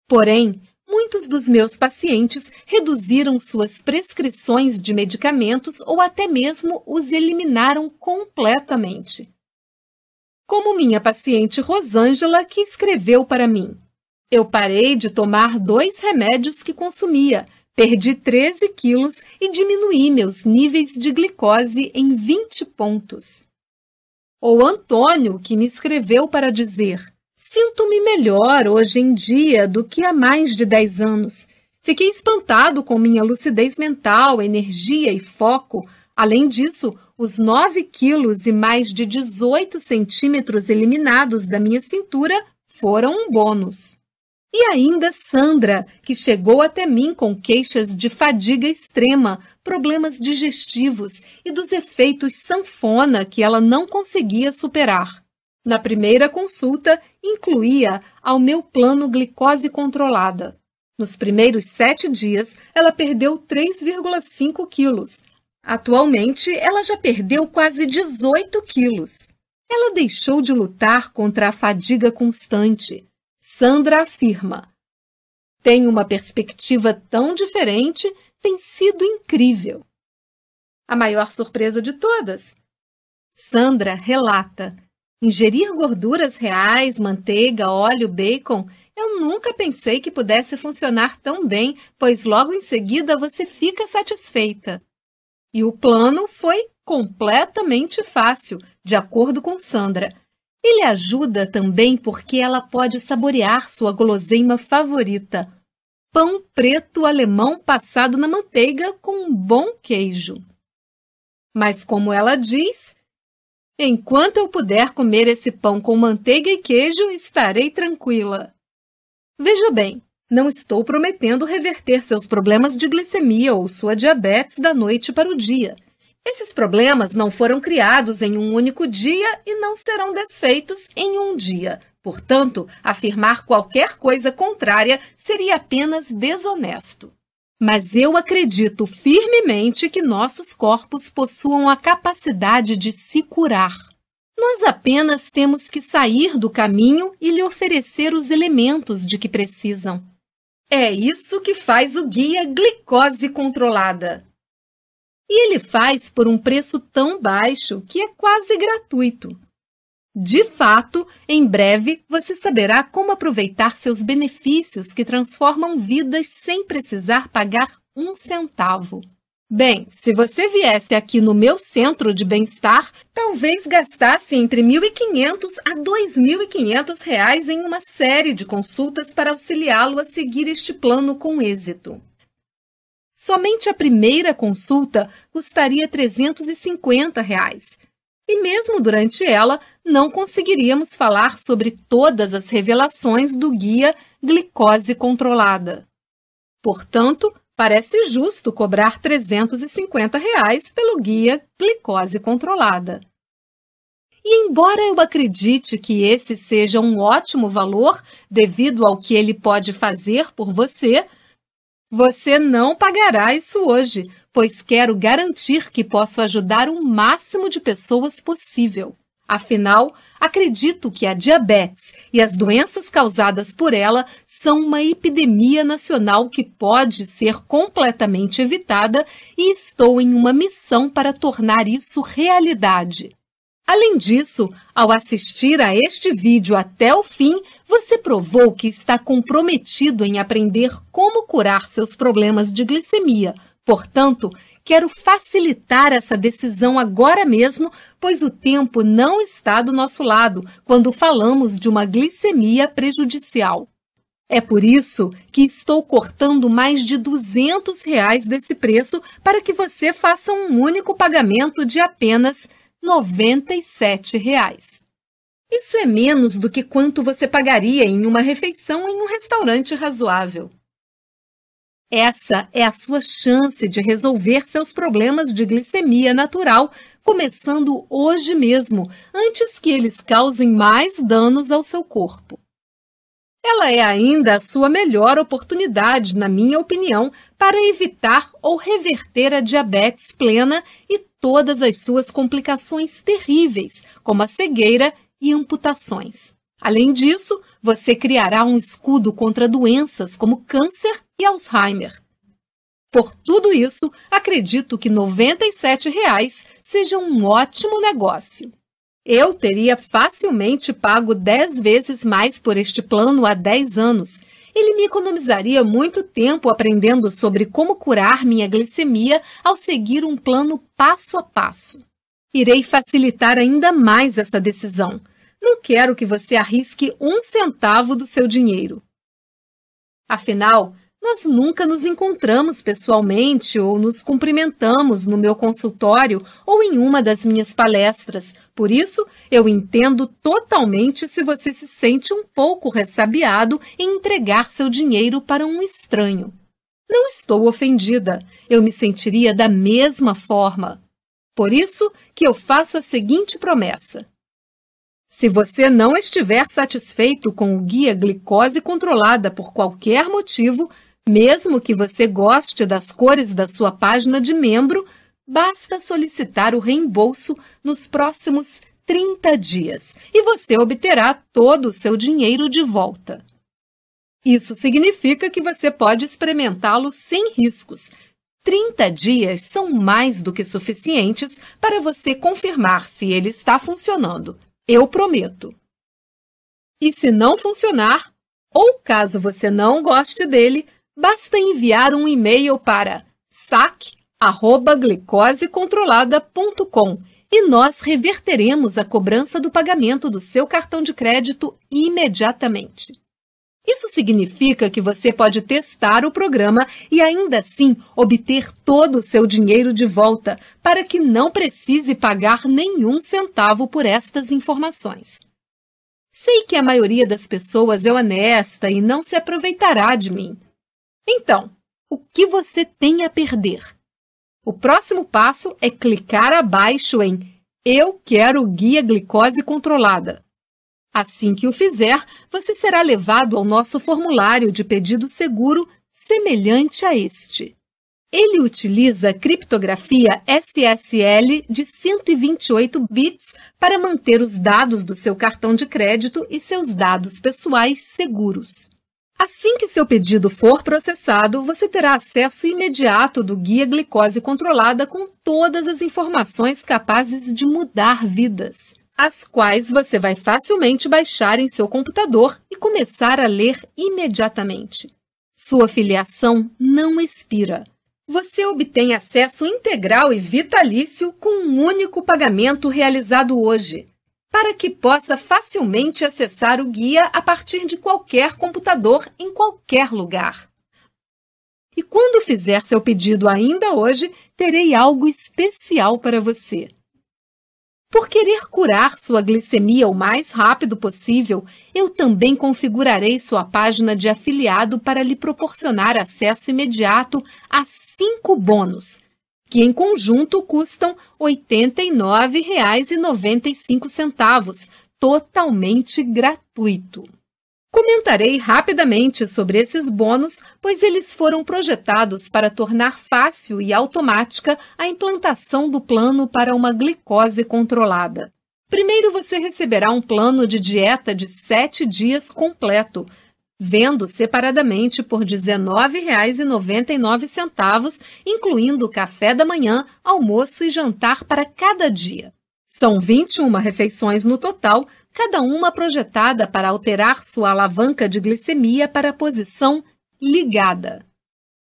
Porém, Muitos dos meus pacientes reduziram suas prescrições de medicamentos ou até mesmo os eliminaram completamente. Como minha paciente Rosângela, que escreveu para mim: eu parei de tomar 2 remédios que consumia, perdi 13 quilos e diminuí meus níveis de glicose em 20 pontos. Ou Antônio, que me escreveu para dizer: sinto-me melhor hoje em dia do que há mais de 10 anos. Fiquei espantado com minha lucidez mental, energia e foco. Além disso, os 9 quilos e mais de 18 centímetros eliminados da minha cintura foram um bônus. E ainda Sandra, que chegou até mim com queixas de fadiga extrema, problemas digestivos e dos efeitos sanfona que ela não conseguia superar. Na primeira consulta, incluía ao meu plano glicose controlada. Nos primeiros 7 dias, ela perdeu 3,5 quilos. Atualmente, ela já perdeu quase 18 quilos. Ela deixou de lutar contra a fadiga constante. Sandra afirma: tem uma perspectiva tão diferente, tem sido incrível. A maior surpresa de todas. Sandra relata: ingerir gorduras reais, manteiga, óleo, bacon, eu nunca pensei que pudesse funcionar tão bem, pois logo em seguida você fica satisfeita. E o plano foi completamente fácil, de acordo com Sandra. Ele ajuda também porque ela pode saborear sua guloseima favorita, pão preto alemão passado na manteiga com um bom queijo. Mas como ela diz: enquanto eu puder comer esse pão com manteiga e queijo, estarei tranquila. Veja bem, não estou prometendo reverter seus problemas de glicemia ou sua diabetes da noite para o dia. Esses problemas não foram criados em um único dia e não serão desfeitos em um dia. Portanto, afirmar qualquer coisa contrária seria apenas desonesto. Mas eu acredito firmemente que nossos corpos possuam a capacidade de se curar. Nós apenas temos que sair do caminho e lhe oferecer os elementos de que precisam. É isso que faz o guia Glicose Controlada. E ele faz por um preço tão baixo que é quase gratuito. De fato, em breve você saberá como aproveitar seus benefícios que transformam vidas sem precisar pagar um centavo. Bem, se você viesse aqui no meu centro de bem-estar, talvez gastasse entre R$ 1.500 a R$ 2.500 em uma série de consultas para auxiliá-lo a seguir este plano com êxito. Somente a primeira consulta custaria R$ 350. E mesmo durante ela, não conseguiríamos falar sobre todas as revelações do guia Glicose Controlada. Portanto, parece justo cobrar R$ 350 pelo guia Glicose Controlada. E embora eu acredite que esse seja um ótimo valor devido ao que ele pode fazer por você, você não pagará isso hoje, pois quero garantir que posso ajudar o máximo de pessoas possível. Afinal, acredito que a diabetes e as doenças causadas por ela são uma epidemia nacional que pode ser completamente evitada e estou em uma missão para tornar isso realidade. Além disso, ao assistir a este vídeo até o fim, você provou que está comprometido em aprender como curar seus problemas de glicemia. Portanto, quero facilitar essa decisão agora mesmo, pois o tempo não está do nosso lado quando falamos de uma glicemia prejudicial. É por isso que estou cortando mais de R$ 200 desse preço para que você faça um único pagamento de apenas R$ 97. Isso é menos do que quanto você pagaria em uma refeição em um restaurante razoável. Essa é a sua chance de resolver seus problemas de glicemia natural, começando hoje mesmo, antes que eles causem mais danos ao seu corpo. Ela é ainda a sua melhor oportunidade, na minha opinião, para evitar ou reverter a diabetes plena e todas as suas complicações terríveis, como a cegueira e amputações. Além disso, você criará um escudo contra doenças como câncer e Alzheimer. Por tudo isso, acredito que R$ 97 seja um ótimo negócio. Eu teria facilmente pago 10 vezes mais por este plano há 10 anos. Ele me economizaria muito tempo aprendendo sobre como curar minha glicemia ao seguir um plano passo a passo. Irei facilitar ainda mais essa decisão. Não quero que você arrisque 1 centavo do seu dinheiro. Afinal, nós nunca nos encontramos pessoalmente ou nos cumprimentamos no meu consultório ou em uma das minhas palestras. Por isso, eu entendo totalmente se você se sente um pouco ressabiado em entregar seu dinheiro para um estranho. Não estou ofendida. Eu me sentiria da mesma forma. Por isso que eu faço a seguinte promessa. Se você não estiver satisfeito com o guia Glicose Controlada por qualquer motivo, mesmo que você goste das cores da sua página de membro, basta solicitar o reembolso nos próximos 30 dias e você obterá todo o seu dinheiro de volta. Isso significa que você pode experimentá-lo sem riscos. 30 dias são mais do que suficientes para você confirmar se ele está funcionando. Eu prometo. E se não funcionar, ou caso você não goste dele, basta enviar um e-mail para saque@glicosecontrolada.com e nós reverteremos a cobrança do pagamento do seu cartão de crédito imediatamente. Isso significa que você pode testar o programa e ainda assim obter todo o seu dinheiro de volta para que não precise pagar nenhum centavo por estas informações. Sei que a maioria das pessoas é honesta e não se aproveitará de mim. Então, o que você tem a perder? O próximo passo é clicar abaixo em Eu quero o guia Glicose Controlada. Assim que o fizer, você será levado ao nosso formulário de pedido seguro semelhante a este. Ele utiliza criptografia SSL de 128 bits para manter os dados do seu cartão de crédito e seus dados pessoais seguros. Assim que seu pedido for processado, você terá acesso imediato do Guia Glicose Controlada com todas as informações capazes de mudar vidas, as quais você vai facilmente baixar em seu computador e começar a ler imediatamente. Sua filiação não expira. Você obtém acesso integral e vitalício com um único pagamento realizado hoje, para que possa facilmente acessar o guia a partir de qualquer computador em qualquer lugar. E quando fizer seu pedido ainda hoje, terei algo especial para você. Por querer curar sua glicemia o mais rápido possível, eu também configurarei sua página de afiliado para lhe proporcionar acesso imediato a 5 bônus, que em conjunto custam R$ 89,95, totalmente gratuito. Comentarei rapidamente sobre esses bônus, pois eles foram projetados para tornar fácil e automática a implantação do plano para uma glicose controlada. Primeiro, você receberá um plano de dieta de 7 dias completo, vendo separadamente por R$ 19,99, incluindo café da manhã, almoço e jantar para cada dia. São 21 refeições no total, cada uma projetada para alterar sua alavanca de glicemia para a posição ligada.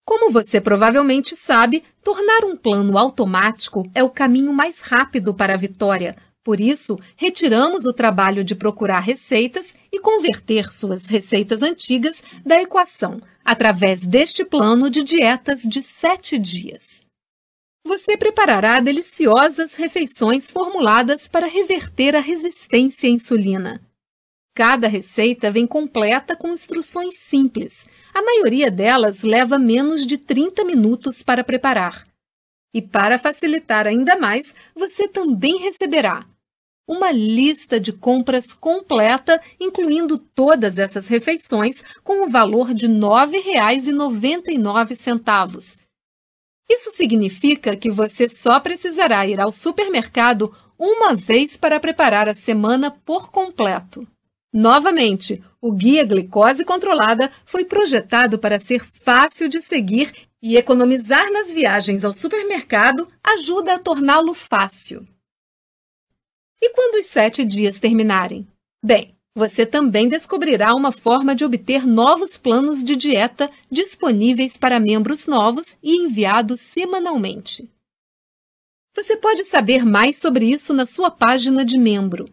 Como você provavelmente sabe, tornar um plano automático é o caminho mais rápido para a vitória. Por isso, retiramos o trabalho de procurar receitas e converter suas receitas antigas da equação, através deste plano de dietas de 7 dias. Você preparará deliciosas refeições formuladas para reverter a resistência à insulina. Cada receita vem completa com instruções simples. A maioria delas leva menos de 30 minutos para preparar. E para facilitar ainda mais, você também receberá uma lista de compras completa, incluindo todas essas refeições, com o valor de R$ 9,99. Isso significa que você só precisará ir ao supermercado uma vez para preparar a semana por completo. Novamente, o Guia Glicose Controlada foi projetado para ser fácil de seguir e economizar nas viagens ao supermercado ajuda a torná-lo fácil. E quando os 7 dias terminarem? Bem, você também descobrirá uma forma de obter novos planos de dieta disponíveis para membros novos e enviados semanalmente. Você pode saber mais sobre isso na sua página de membro.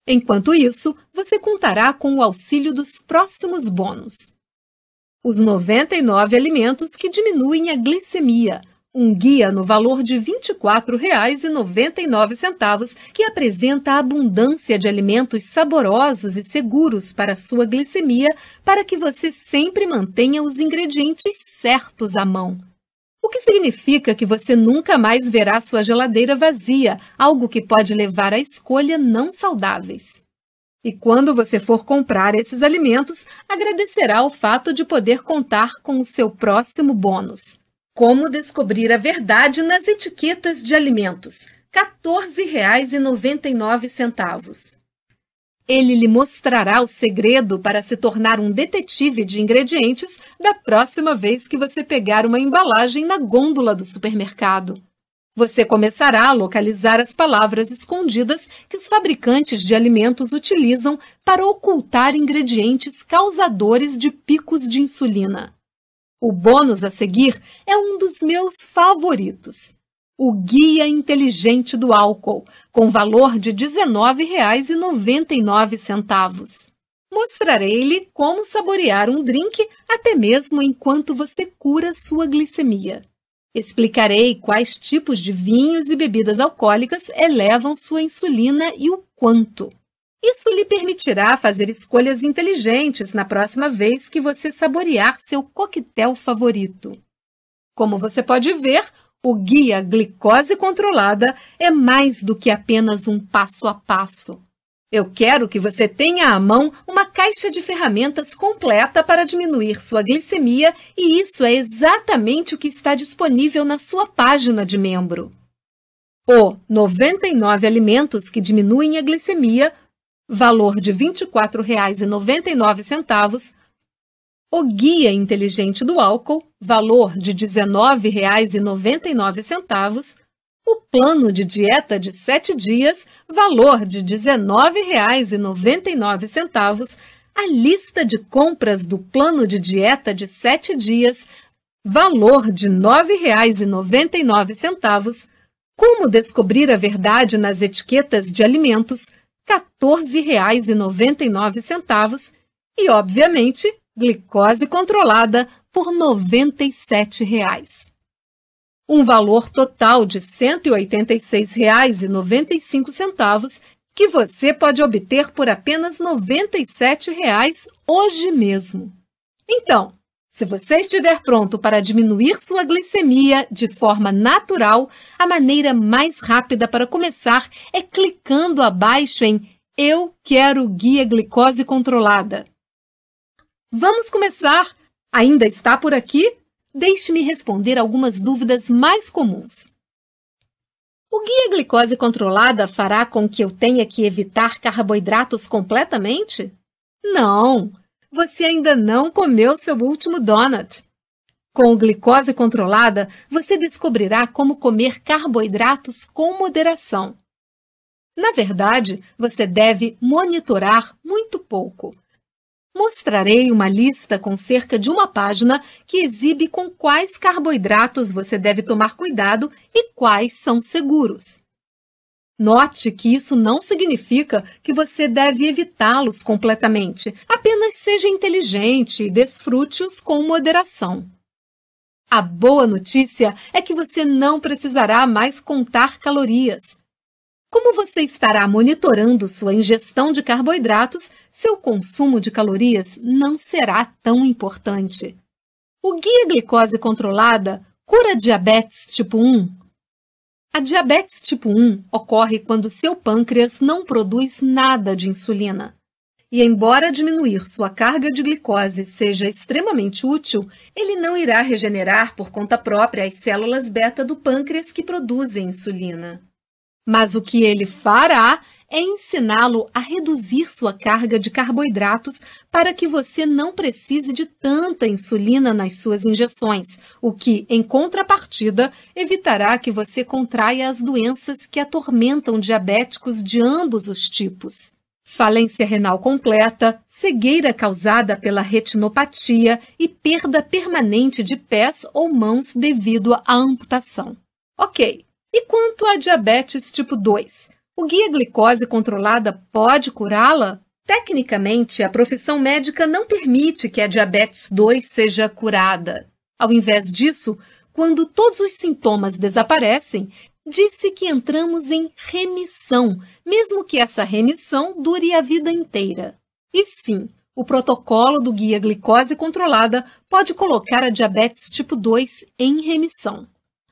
Enquanto isso, você contará com o auxílio dos próximos bônus. Os 99 alimentos que diminuem a glicemia, um guia no valor de R$ 24,99 que apresenta a abundância de alimentos saborosos e seguros para a sua glicemia para que você sempre mantenha os ingredientes certos à mão. O que significa que você nunca mais verá sua geladeira vazia, algo que pode levar à escolha não saudáveis. E quando você for comprar esses alimentos, agradecerá o fato de poder contar com o seu próximo bônus. Como descobrir a verdade nas etiquetas de alimentos? R$ 14,99. Ele lhe mostrará o segredo para se tornar um detetive de ingredientes da próxima vez que você pegar uma embalagem na gôndola do supermercado. Você começará a localizar as palavras escondidas que os fabricantes de alimentos utilizam para ocultar ingredientes causadores de picos de insulina. O bônus a seguir é um dos meus favoritos. O Guia Inteligente do Álcool, com valor de R$ 19,99. Mostrarei-lhe como saborear um drink até mesmo enquanto você cura sua glicemia. Explicarei quais tipos de vinhos e bebidas alcoólicas elevam sua insulina e o quanto. Isso lhe permitirá fazer escolhas inteligentes na próxima vez que você saborear seu coquetel favorito. Como você pode ver, o Guia Glicose Controlada é mais do que apenas um passo a passo. Eu quero que você tenha à mão uma caixa de ferramentas completa para diminuir sua glicemia e isso é exatamente o que está disponível na sua página de membro. O 99 alimentos que diminuem a glicemia, valor de R$ 24,99, o Guia Inteligente do Álcool, valor de R$ 19,99, o plano de dieta de 7 dias, valor de R$ 19,99, a lista de compras do plano de dieta de 7 dias, valor de R$ 9,99, como descobrir a verdade nas etiquetas de alimentos, R$ 14,99 e, obviamente, glicose controlada por R$ 97. Um valor total de R$ 186,95 que você pode obter por apenas R$ 97 hoje mesmo. Então, se você estiver pronto para diminuir sua glicemia de forma natural, a maneira mais rápida para começar é clicando abaixo em Eu Quero Guia Glicose Controlada. Vamos começar! Ainda está por aqui? Deixe-me responder algumas dúvidas mais comuns. O Guia Glicose Controlada fará com que eu tenha que evitar carboidratos completamente? Não! Você ainda não comeu seu último donut. Com o Glicose Controlada, você descobrirá como comer carboidratos com moderação. Na verdade, você deve monitorar muito pouco. Mostrarei uma lista com cerca de uma página que exibe com quais carboidratos você deve tomar cuidado e quais são seguros. Note que isso não significa que você deve evitá-los completamente, apenas seja inteligente e desfrute-os com moderação. A boa notícia é que você não precisará mais contar calorias. Como você estará monitorando sua ingestão de carboidratos, seu consumo de calorias não será tão importante. O Guia Glicose Controlada cura diabetes tipo 1? A diabetes tipo 1 ocorre quando seu pâncreas não produz nada de insulina. E embora diminuir sua carga de glicose seja extremamente útil, ele não irá regenerar por conta própria as células beta do pâncreas que produzem insulina. Mas o que ele fará é ensiná-lo a reduzir sua carga de carboidratos para que você não precise de tanta insulina nas suas injeções, o que, em contrapartida, evitará que você contraia as doenças que atormentam diabéticos de ambos os tipos. Falência renal completa, cegueira causada pela retinopatia e perda permanente de pés ou mãos devido à amputação. Ok, e quanto à diabetes tipo 2? O guia glicose controlada pode curá-la? Tecnicamente, a profissão médica não permite que a diabetes 2 seja curada. Ao invés disso, quando todos os sintomas desaparecem, disse que entramos em remissão, mesmo que essa remissão dure a vida inteira. E sim, o protocolo do guia glicose controlada pode colocar a diabetes tipo 2 em remissão.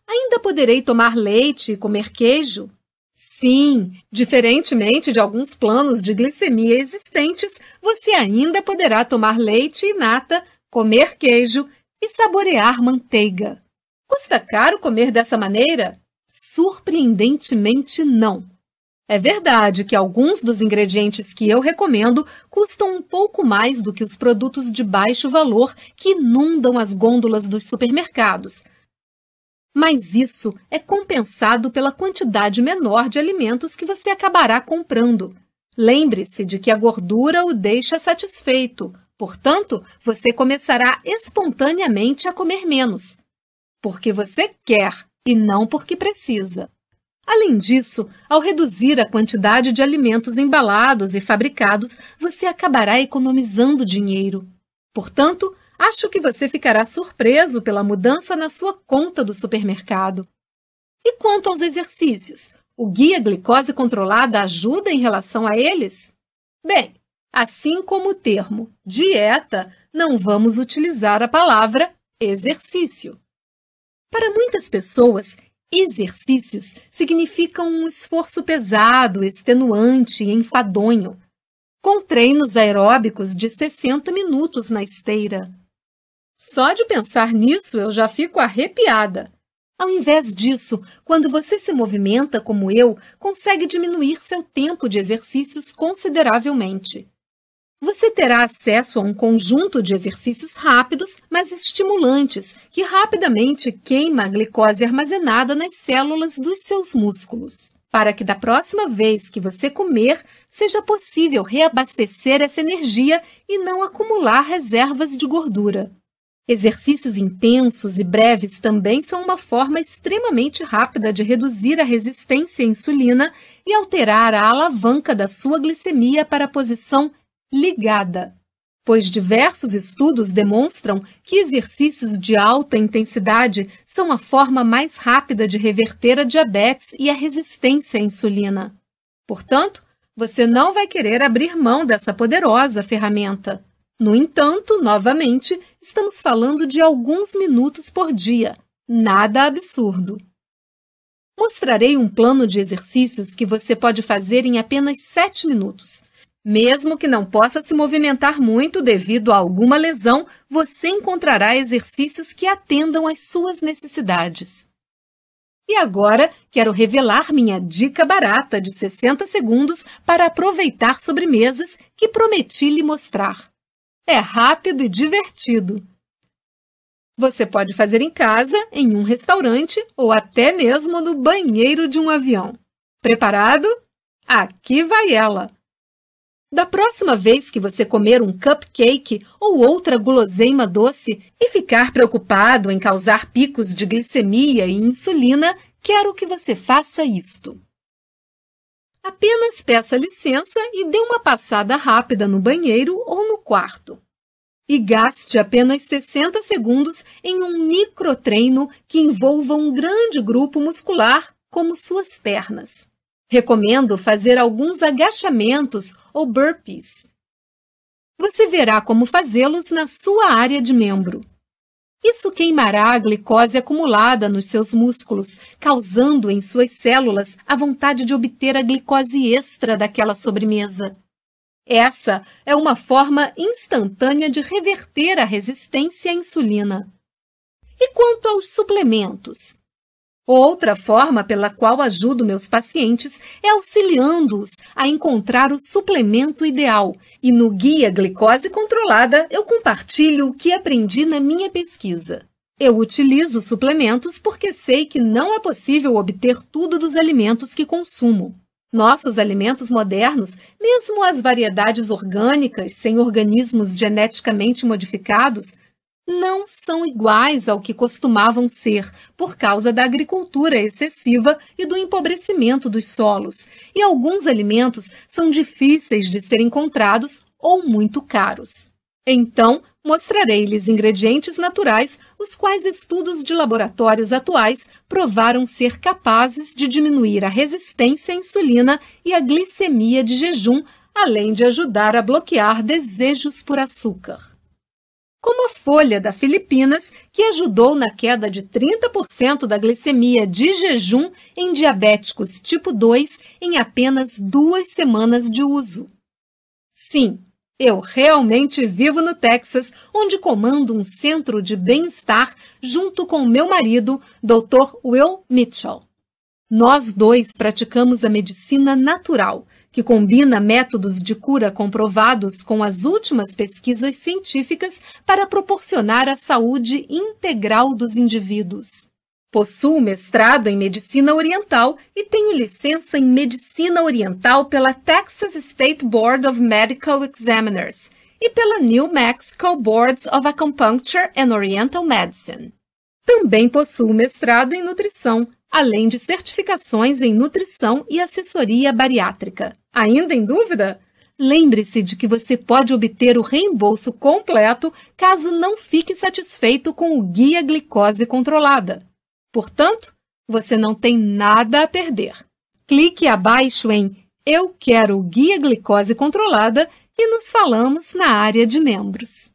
Ainda poderei tomar leite e comer queijo? Sim, diferentemente de alguns planos de glicemia existentes, você ainda poderá tomar leite e nata, comer queijo e saborear manteiga. Custa caro comer dessa maneira? Surpreendentemente não. É verdade que alguns dos ingredientes que eu recomendo custam um pouco mais do que os produtos de baixo valor que inundam as gôndolas dos supermercados. Mas isso é compensado pela quantidade menor de alimentos que você acabará comprando. Lembre-se de que a gordura o deixa satisfeito, portanto, você começará espontaneamente a comer menos, porque você quer e não porque precisa. Além disso, ao reduzir a quantidade de alimentos embalados e fabricados, você acabará economizando dinheiro. Portanto, acho que você ficará surpreso pela mudança na sua conta do supermercado. E quanto aos exercícios, o guia glicose controlada ajuda em relação a eles? Bem, assim como o termo dieta, não vamos utilizar a palavra exercício. Para muitas pessoas, exercícios significam um esforço pesado, extenuante e enfadonho, com treinos aeróbicos de 60 minutos na esteira. Só de pensar nisso eu já fico arrepiada. Ao invés disso, quando você se movimenta como eu, consegue diminuir seu tempo de exercícios consideravelmente. Você terá acesso a um conjunto de exercícios rápidos, mas estimulantes, que rapidamente queima a glicose armazenada nas células dos seus músculos, para que da próxima vez que você comer, seja possível reabastecer essa energia e não acumular reservas de gordura. Exercícios intensos e breves também são uma forma extremamente rápida de reduzir a resistência à insulina e alterar a alavanca da sua glicemia para a posição ligada, pois diversos estudos demonstram que exercícios de alta intensidade são a forma mais rápida de reverter a diabetes e a resistência à insulina. Portanto, você não vai querer abrir mão dessa poderosa ferramenta. No entanto, novamente, estamos falando de alguns minutos por dia, nada absurdo. Mostrarei um plano de exercícios que você pode fazer em apenas 7 minutos. Mesmo que não possa se movimentar muito devido a alguma lesão, você encontrará exercícios que atendam às suas necessidades. E agora, quero revelar minha dica barata de 60 segundos para aproveitar sobremesas que prometi lhe mostrar. É rápido e divertido. Você pode fazer em casa, em um restaurante ou até mesmo no banheiro de um avião. Preparado? Aqui vai ela! Da próxima vez que você comer um cupcake ou outra guloseima doce e ficar preocupado em causar picos de glicemia e insulina, quero que você faça isto. Apenas peça licença e dê uma passada rápida no banheiro ou no quarto. E gaste apenas 60 segundos em um microtreino que envolva um grande grupo muscular, como suas pernas. Recomendo fazer alguns agachamentos ou burpees. Você verá como fazê-los na sua área de membro. Isso queimará a glicose acumulada nos seus músculos, causando em suas células a vontade de obter a glicose extra daquela sobremesa. Essa é uma forma instantânea de reverter a resistência à insulina. E quanto aos suplementos? Outra forma pela qual ajudo meus pacientes é auxiliando-os a encontrar o suplemento ideal. E no Guia Glicose Controlada, eu compartilho o que aprendi na minha pesquisa. Eu utilizo suplementos porque sei que não é possível obter tudo dos alimentos que consumo. Nossos alimentos modernos, mesmo as variedades orgânicas sem organismos geneticamente modificados, não são iguais ao que costumavam ser por causa da agricultura excessiva e do empobrecimento dos solos, e alguns alimentos são difíceis de ser encontrados ou muito caros. Então, mostrarei-lhes ingredientes naturais, os quais estudos de laboratórios atuais provaram ser capazes de diminuir a resistência à insulina e a glicemia de jejum, além de ajudar a bloquear desejos por açúcar. Como a folha da Filipinas, que ajudou na queda de 30% da glicemia de jejum em diabéticos tipo 2 em apenas 2 semanas de uso. Sim, eu realmente vivo no Texas, onde comando um centro de bem-estar junto com meu marido, Dr. Will Mitchell. Nós dois praticamos a medicina natural, que combina métodos de cura comprovados com as últimas pesquisas científicas para proporcionar a saúde integral dos indivíduos. Possuo mestrado em Medicina Oriental e tenho licença em Medicina Oriental pela Texas State Board of Medical Examiners e pela New Mexico Board of Acupuncture and Oriental Medicine. Também possuo mestrado em Nutrição, além de certificações em Nutrição e Assessoria Bariátrica. Ainda em dúvida? Lembre-se de que você pode obter o reembolso completo caso não fique satisfeito com o Guia Glicose Controlada. Portanto, você não tem nada a perder. Clique abaixo em Eu Quero o Guia Glicose Controlada e nos falamos na área de membros.